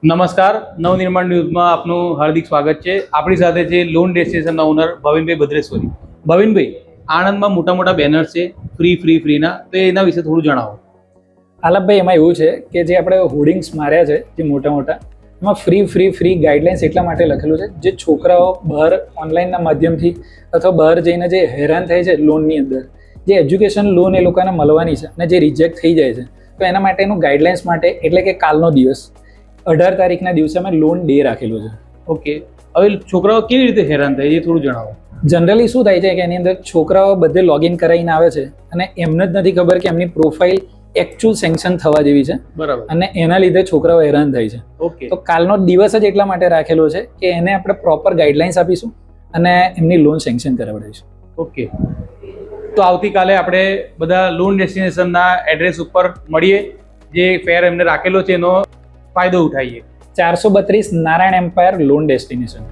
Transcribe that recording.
નમસ્કાર, નવનિર્માણ ન્યૂઝમાં આપનું હાર્દિક સ્વાગત છે. આપણી સાથે છે લોન ડેસ્ટિનેશનના ઓનર ભવિનભાઈ ભદ્રેશ્વરી. ભવિનભાઈ, આણંદમાં મોટા મોટા બેનર્સ છે ફ્રીના, તો એના વિશે થોડું જણાવો. આલાપભાઈ, એમાં એવું છે કે જે આપણે હોર્ડિંગ્સ માર્યા છે જે મોટા એમાં ફ્રી ગાઈડલાઇન્સ એટલા માટે લખેલું છે જે છોકરાઓ બહાર ઓનલાઈનના માધ્યમથી અથવા બહાર જઈને જે હેરાન થાય છે લોનની અંદર, જે એજ્યુકેશન લોન એ લોકોને મળવાની છે અને જે રિજેક્ટ થઈ જાય છે, તો એના માટેનું ગાઈડલાઇન્સ માટે એટલે કે કાલનો દિવસ 18 તારીખના દિવસે અમે લોન ડે રાખેલો છે. ઓકે, હવે છોકરાઓ કેવી રીતે હેરાન થાય એ થોડું જણાવો. જનરલી શું થાય છે કે એની અંદર છોકરાઓ બધે લોગિન કરાવીને આવે છે અને એમને જ નથી ખબર કે એમની પ્રોફાઇલ એકચ્યુઅલ સેન્કશન થવા જેવી છે. બરાબર. અને એના લીધે છોકરાઓ હેરાન થાય છે. ઓકે, તો કાલનો દિવસ જ એટલા માટે રાખેલો છે કે એને આપણે પ્રોપર ગાઈડલાઇન્સ આપીશું અને એમની લોન સેન્કશન કરાવડાવીશું. ઓકે, તો આવતીકાલે આપણે બધા લોન ડેસ્ટિનેશનના એડ્રેસ ઉપર મળીએ, જે ફેર એમને રાખેલો છે એનો ફાયદો ઉઠાવીએ. 432 નારાયણ એમ્પાયર લોન ડેસ્ટિનેશન.